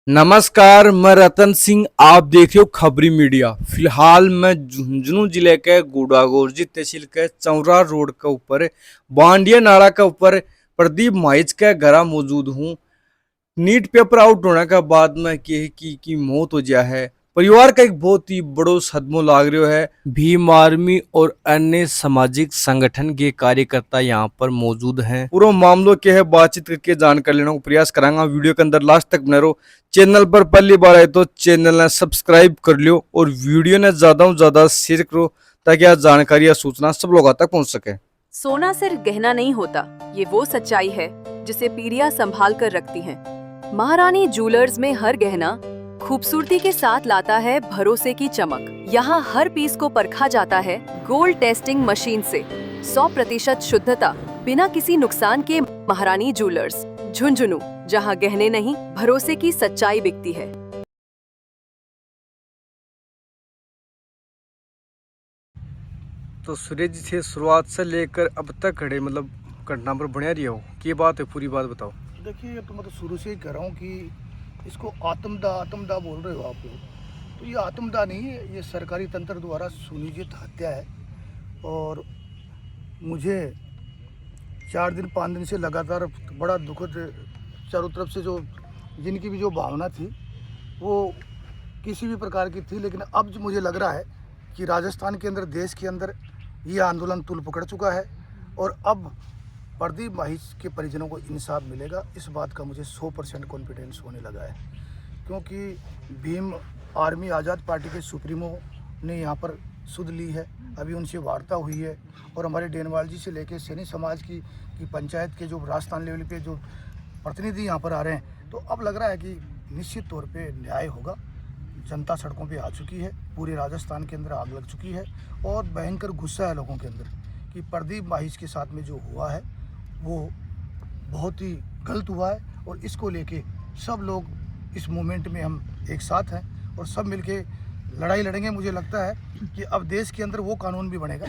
नमस्कार, मैं रतन सिंह। आप देख रहे हो खबरी मीडिया। फिलहाल मैं झुंझुनू जिले के गुड़ागोरजी तहसील के चौरा रोड के ऊपर बांडिया नाला के ऊपर प्रदीप माइच के घर मौजूद हूँ। नीट पेपर आउट होने के बाद में की मौत हो गया है। परिवार का एक बहुत ही बड़ो सदमो लाग रहा है। भीम आर्मी और अन्य सामाजिक संगठन के कार्यकर्ता यहाँ पर मौजूद हैं। पूरा मामलों के है बातचीत करके जानकारी लेने का प्रयास करांगा। वीडियो के अंदर लास्ट तक बने रहो। चैनल पर पहली बार आए तो चैनल ने सब्सक्राइब कर लियो और वीडियो ने ज्यादा से ज्यादा शेयर करो ताकि आज जानकारी या सूचना सब लोगों तक पहुँच सके। सोना सिर्फ गहना नहीं होता, ये वो सच्चाई है जिसे पीढ़ियां संभाल कर रखती हैं। महारानी ज्वेलर्स में हर गहना खूबसूरती के साथ लाता है भरोसे की चमक। यहाँ हर पीस को परखा जाता है गोल्ड टेस्टिंग मशीन से। 100% शुद्धता बिना किसी नुकसान के। महारानी ज्वेलर्स, झुंझुनू, जहाँ गहने नहीं भरोसे की सच्चाई बिकती है। तो सूरज जी से शुरुआत से लेकर अब तक खड़े मतलब घटना पर बनिया रही हो की बात है, पूरी बात बताओ। देखिए, ये तो मैं तो शुरू से ही कह रहा हूँ कि इसको आत्मदाह बोल रहे हो आप लोग, तो ये आत्मदाह नहीं है, ये सरकारी तंत्र द्वारा सुनियोजित हत्या है। और मुझे 4 दिन 5 दिन से लगातार बड़ा दुखद, चारों तरफ से जो जिनकी भी जो भावना थी वो किसी भी प्रकार की थी। लेकिन अब जो मुझे लग रहा है कि राजस्थान के अंदर, देश के अंदर ये आंदोलन तूल पकड़ चुका है और अब प्रदीप माहिच के परिजनों को इंसाफ मिलेगा, इस बात का मुझे 100% कॉन्फिडेंस होने लगा है। क्योंकि भीम आर्मी आज़ाद पार्टी के सुप्रीमो ने यहाँ पर सुध ली है, अभी उनसे वार्ता हुई है। और हमारे डेनवाल जी से लेकर सैनी समाज की पंचायत के जो राजस्थान लेवल पे जो प्रतिनिधि यहाँ पर आ रहे हैं, तो अब लग रहा है कि निश्चित तौर पे न्याय होगा। जनता सड़कों पे आ चुकी है, पूरे राजस्थान के अंदर आग लग चुकी है और भयंकर गुस्सा है लोगों के अंदर कि प्रदीप माहिच के साथ में जो हुआ है वो बहुत ही गलत हुआ है। और इसको लेके सब लोग इस मूवमेंट में हम एक साथ हैं और सब मिलके लड़ाई लड़ेंगे। मुझे लगता है कि अब देश के अंदर वो कानून भी बनेगा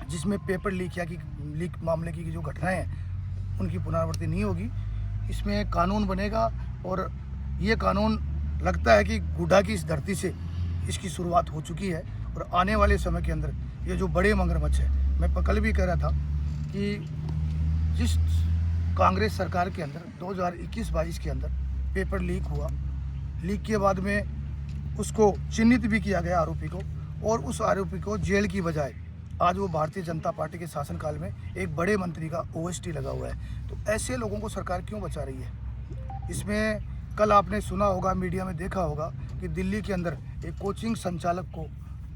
जिसमें पेपर लीक मामले की जो घटनाएं हैं उनकी पुनरावृत्ति नहीं होगी। इसमें कानून बनेगा और ये कानून लगता है कि गुड्डा की इस धरती से इसकी शुरुआत हो चुकी है। और आने वाले समय के अंदर ये जो बड़े मगरमच्छ है, मैं कल भी कह रहा था कि जिस कांग्रेस सरकार के अंदर 2021-22 के अंदर पेपर लीक हुआ, लीक के बाद में उसको चिन्हित भी किया गया आरोपी को, और उस आरोपी को जेल की बजाय आज वो भारतीय जनता पार्टी के शासनकाल में एक बड़े मंत्री का OST लगा हुआ है। तो ऐसे लोगों को सरकार क्यों बचा रही है? इसमें कल आपने सुना होगा, मीडिया में देखा होगा कि दिल्ली के अंदर एक कोचिंग संचालक को,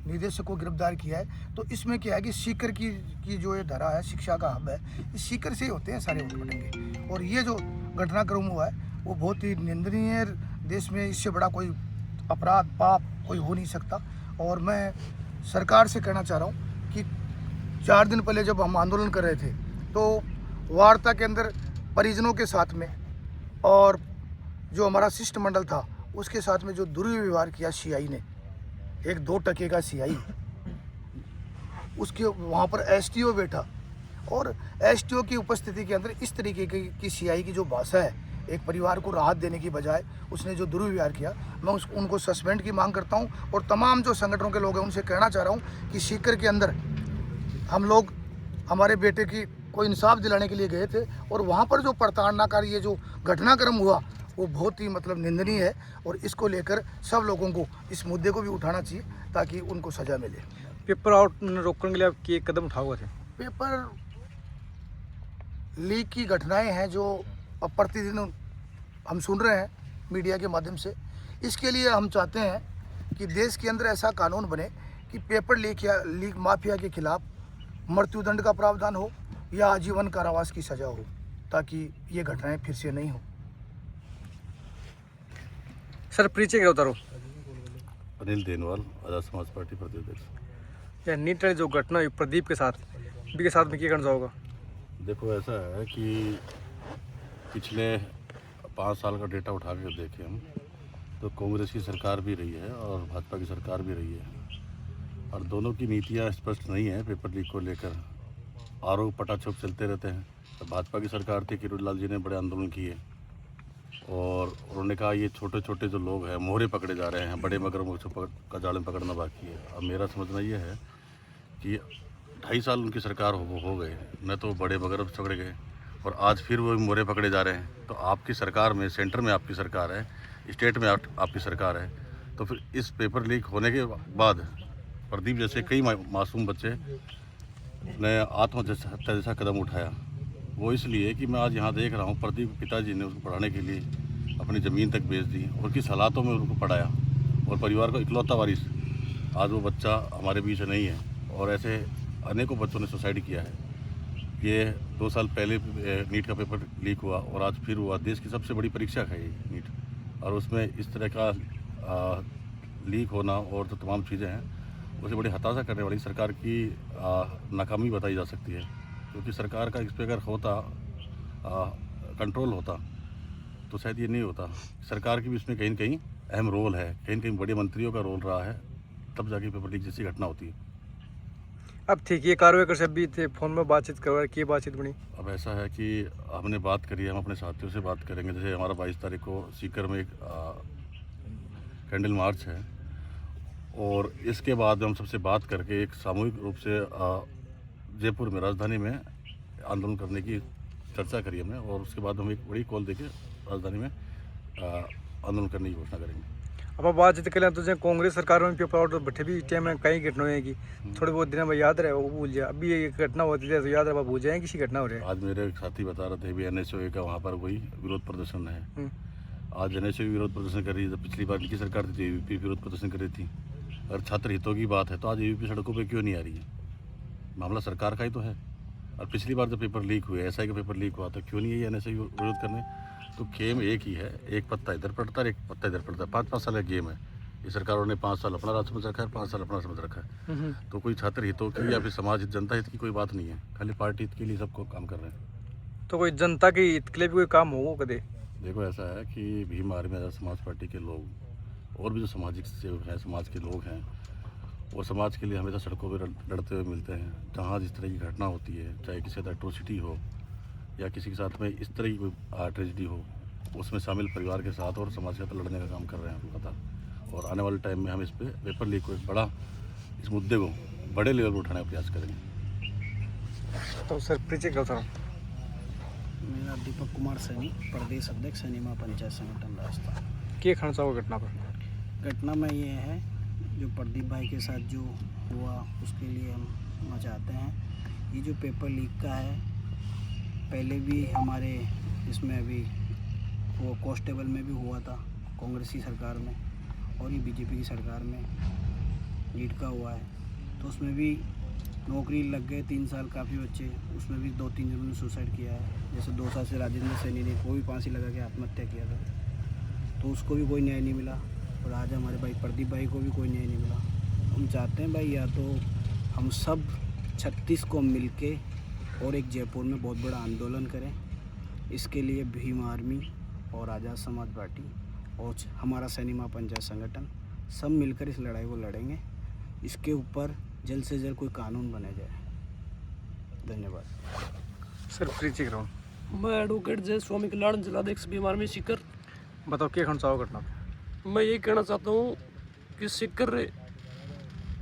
निदेशक को गिरफ्तार किया है। तो इसमें क्या है कि सीकर की जो ये धरा है, शिक्षा का हब है, इस सीकर से ही होते हैं सारे उठपटेंगे। और ये जो घटनाक्रम हुआ है वो बहुत ही निंदनीय है। देश में इससे बड़ा कोई अपराध, पाप कोई हो नहीं सकता। और मैं सरकार से कहना चाह रहा हूँ कि 4 दिन पहले जब हम आंदोलन कर रहे थे तो वार्ता के अंदर परिजनों के साथ में और जो हमारा शिष्टमंडल था उसके साथ में जो दुर्व्यवहार किया CI ने, एक 2 टके का CI, उसके वहाँ पर STO बैठा और STO की उपस्थिति के अंदर इस तरीके की CI की जो भाषा है, एक परिवार को राहत देने की बजाय उसने जो दुर्व्यवहार किया, मैं उनको सस्पेंड की मांग करता हूँ। और तमाम जो संगठनों के लोग हैं उनसे कहना चाह रहा हूँ कि सीकर के अंदर हम लोग हमारे बेटे की को इंसाफ दिलाने के लिए गए थे और वहाँ पर जो प्रताड़नाकारी ये जो घटनाक्रम हुआ वो बहुत ही मतलब निंदनीय है। और इसको लेकर सब लोगों को इस मुद्दे को भी उठाना चाहिए ताकि उनको सजा मिले। पेपर आउट रोकने के लिए आप क्या कदम उठाए हुए थे? पेपर लीक की घटनाएं हैं जो अब प्रतिदिन हम सुन रहे हैं मीडिया के माध्यम से। इसके लिए हम चाहते हैं कि देश के अंदर ऐसा कानून बने कि पेपर लीक माफिया के खिलाफ मृत्युदंड का प्रावधान हो या आजीवन कारावास की सजा हो, ताकि ये घटनाएं फिर से नहीं हो। सर परिचय क्या उतारो? अनिल देनवाल, आज़ाद समाज पार्टी प्रदेश। या नीट जो घटना हुई प्रदीप के साथ में क्या करना चाहोगा? देखो, ऐसा है कि पिछले 5 साल का डेटा उठा के देखें हम तो कांग्रेस की सरकार भी रही है और भाजपा की सरकार भी रही है और दोनों की नीतियां स्पष्ट नहीं है। पेपर लीक को लेकर आरोप पटाक्षेप चलते रहते हैं। तो भाजपा की सरकार थी, किरोड़ीलाल जी ने बड़े आंदोलन किए और उन्होंने कहा ये छोटे छोटे जो लोग हैं मोहरे पकड़े जा रहे हैं, बड़े मगरमच्छ का जाल में पकड़ना बाकी है। अब मेरा समझना ये है कि 2.5 साल उनकी सरकार हो गए, न तो बड़े मगरमच्छ पकड़े गए और आज फिर वो मोहरे पकड़े जा रहे हैं। तो आपकी सरकार में, सेंटर में आपकी सरकार है, स्टेट में आपकी सरकार है, तो फिर इस पेपर लीक होने के बाद प्रदीप जैसे कई मासूम बच्चे ने आत्महत्या जैसा कदम उठाया। वो इसलिए कि मैं आज यहाँ देख रहा हूँ प्रदीप के पिताजी ने उसको पढ़ाने के लिए अपनी ज़मीन तक बेच दी और किस हालातों में उनको पढ़ाया, और परिवार का इकलौता वारिस आज वो बच्चा हमारे बीच नहीं है। और ऐसे अनेकों बच्चों ने सुसाइड किया है। ये 2 साल पहले नीट का पेपर लीक हुआ और आज फिर हुआ। देश की सबसे बड़ी परीक्षा है ये नीट, और उसमें इस तरह का लीक होना और जो तमाम चीज़ें हैं उसे बड़ी हताशा करने वाली सरकार की नाकामी बताई जा सकती है। क्योंकि सरकार का इस पर अगर होता कंट्रोल होता तो शायद ये नहीं होता। सरकार की भी इसमें कहीं न कहीं अहम रोल है, कहीं न कहीं बड़े मंत्रियों का रोल रहा है, तब जाके पेपर लीक जैसी घटना होती है। अब ठीक ये कार्रवाई कर सब भी थे फोन में बातचीत करवा की बातचीत बनी। अब ऐसा है कि हमने बात करी, हम अपने साथियों से बात करेंगे। जैसे हमारा 22 तारीख को सीकर में एक कैंडल मार्च है, और इसके बाद हम सबसे बात करके एक सामूहिक रूप से जयपुर में, राजधानी में आंदोलन करने की चर्चा करी हमने, और उसके बाद हम एक बड़ी कॉल देके राजधानी में आंदोलन करने की घोषणा करेंगे। अब आप बातचीत करें तो जैसे कांग्रेस सरकार में पेपर आउट बैठे भी टाइम में कई घटना हुई कि थोड़े बहुत दिन में याद रहे वो भूल जाए। अभी ये घटना होती है तो याद रहे भूल जाए किसी घटना हो रही है। आज मेरे साथी बता रहे थे भी NSOA का वहाँ पर कोई विरोध प्रदर्शन है। आज NSOA विरोध प्रदर्शन कर रही है। जब पिछली बार इनकी सरकार थी तो AVP विरोध प्रदर्शन कर रही थी। अगर छात्र हितों की बात है तो आज AVP सड़कों पर क्यों नहीं आ रही है? मामला सरकार का ही तो है। और पिछली बार जब पेपर लीक हुए, SI का पेपर लीक हुआ, तो क्यों नहीं है NSOA विरोध करने? तो गेम एक ही है, एक पत्ता इधर पड़ता है, एक पत्ता इधर पड़ता है। 5-5 साल का गेम है। ये सरकारों ने 5 साल अपना राज समझ रखा है, 5 साल अपना समझ रखा है। तो कोई छात्र हितों की या फिर समाज हित, जनता हित की कोई बात नहीं है। खाली पार्टी हित के लिए सबको काम कर रहे हैं। तो कोई जनता के हित के लिए भी कोई काम हो कदे? देखो ऐसा है कि भीम आर्मी आज़ाद समाज पार्टी के लोग और भी जो सामाजिक सेवक हैं, समाज के लोग हैं, वो समाज के लिए हमेशा सड़कों पर लड़ते हुए मिलते हैं। जहाँ जिस तरह की घटना होती है, चाहे किसी के साथ एट्रोसिटी हो या किसी के साथ में इस तरह की कोई ट्रेजिडी हो, उसमें शामिल परिवार के साथ और समाज के साथ लड़ने का काम कर रहे हैं, आपको पता। और आने वाले टाइम में हम इस पे पेपर लीक को एक बड़ा, इस मुद्दे को बड़े लेवल पर उठाने का प्रयास करेंगे। तो सर परिचय क्या था? मेरा दीपक कुमार सैनी, प्रदेश अध्यक्ष सैनी पंचायत संगठन राजस्थान। क्या कहना चाहोगे घटना पर? घटना में ये है जो प्रदीप भाई के साथ जो हुआ उसके लिए हम चाहते हैं। ये जो पेपर लीक का है, पहले भी हमारे इसमें अभी वो कांस्टेबल में भी हुआ था, कांग्रेस की सरकार में, और ये बीजेपी की सरकार में नीट का हुआ है। तो उसमें भी नौकरी लग गए 3 साल काफ़ी बच्चे, उसमें भी 2-3 जनों ने सुसाइड किया है। जैसे 2 साल से राजेंद्र सैनी ने, वो भी फांसी लगा के आत्महत्या किया था, तो उसको भी कोई न्याय नहीं मिला। और आज हमारे भाई प्रदीप भाई को भी कोई न्याय नहीं मिला। हम चाहते हैं भाई या तो हम सब 36 को मिल के और एक जयपुर में बहुत बड़ा आंदोलन करें। इसके लिए भीम आर्मी और आज़ाद समाज पार्टी और हमारा सैनी पंचायत संगठन सब मिलकर इस लड़ाई को लड़ेंगे। इसके ऊपर जल्द से जल्द कोई कानून बना जाए। धन्यवाद। सर परिचय कराओ। मैं एडवोकेट जय स्वामी कल्याण, जिलाध्यक्ष भीम आर्मी सीकर। बताओ क्या कहना चाहोगे घटना पर? मैं ये कहना चाहता हूँ कि सीकर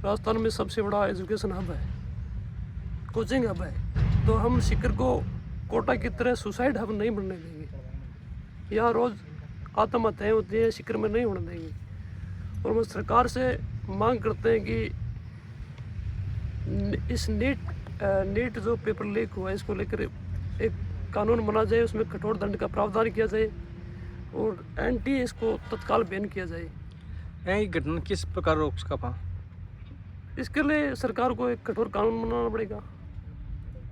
राजस्थान में सबसे बड़ा एजुकेशन हब है, कोचिंग हब है। तो हम सीकर को कोटा की तरह सुसाइड हब नहीं बनने देंगे। यहाँ रोज़ आत्महत्याएँ होती हैं, सीकर में नहीं होने देंगे। और हम सरकार से मांग करते हैं कि इस नीट जो पेपर लीक हुआ है, इसको लेकर एक कानून बना जाए, उसमें कठोर दंड का प्रावधान किया जाए और एंटी इसको तत्काल बैन किया जाए। यही घटना किस प्रकार रोक सकता? इसके लिए सरकार को एक कठोर कानून बनाना पड़ेगा,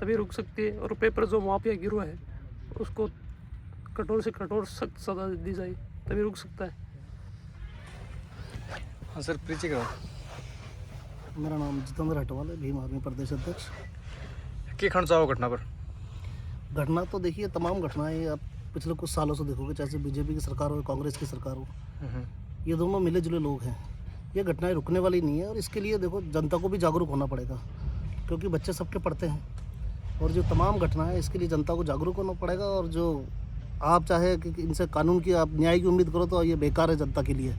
तभी रुक सकती है। और पेपर जो माफिया गिरोह है उसको कठोर से कठोर सख्त सजा दी जाए, तभी रुक सकता है। हाँ सर परिचय कराओ। मेरा नाम जितेंद्र हटवाल है, भीम आर्मी प्रदेश अध्यक्ष। क्या कहना चाहोगे घटना पर? घटना तो देखिए, तमाम घटनाएं आप पिछले कुछ सालों से देखोगे, चाहे बीजेपी की सरकार हो, कांग्रेस की सरकार हो, ये दोनों मिले जुले लोग हैं। ये घटनाएं रुकने वाली नहीं है। और इसके लिए देखो जनता को भी जागरूक होना पड़ेगा, क्योंकि बच्चे सबके पढ़ते हैं। और जो तमाम घटनाएं, इसके लिए जनता को जागरूक होना पड़ेगा। और जो आप चाहे कि इनसे कानून की आप न्याय की उम्मीद करो तो ये बेकार है जनता के लिए,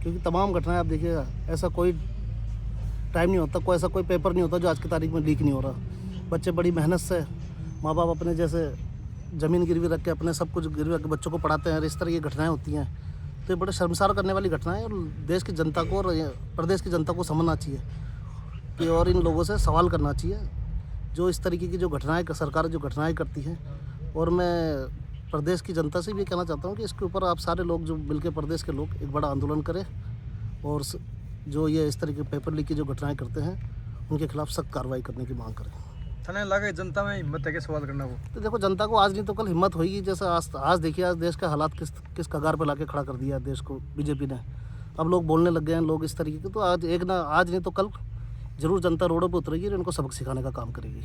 क्योंकि तमाम घटनाएं आप देखिएगा, ऐसा कोई टाइम नहीं होता, कोई ऐसा कोई पेपर नहीं होता जो आज की तारीख में लीक नहीं हो रहा। बच्चे बड़ी मेहनत से, माँ बाप अपने जैसे ज़मीन गिरवी रख के अपने सब कुछ गिरवी रख के बच्चों को पढ़ाते हैं, इस तरह की घटनाएं होती हैं। तो ये बड़े शर्मसार करने वाली घटनाएं, और देश की जनता को और प्रदेश की जनता को समझना चाहिए कि, और इन लोगों से सवाल करना चाहिए जो इस तरीके की जो घटनाएं सरकार जो घटनाएं करती हैं। और मैं प्रदेश की जनता से भी कहना चाहता हूँ कि इसके ऊपर आप सारे लोग जो मिलकर प्रदेश के लोग एक बड़ा आंदोलन करें, और जो ये इस तरह के पेपर लीक की जो घटनाएं करते हैं उनके खिलाफ सख्त कार्रवाई करने की मांग करें। थाने लगा जनता में हिम्मत है कि सवाल करना वो। तो देखो, जनता को आज नहीं तो कल हिम्मत होगी। जैसे आज देखिए, आज देश का हालात किस कगार पर लाके खड़ा कर दिया है देश को बीजेपी ने। अब लोग बोलने लग गए हैं, लोग इस तरीके के, तो आज नहीं तो कल जरूर जनता रोडों पर उतरेगी और इनको सबक सिखाने का काम करेगी।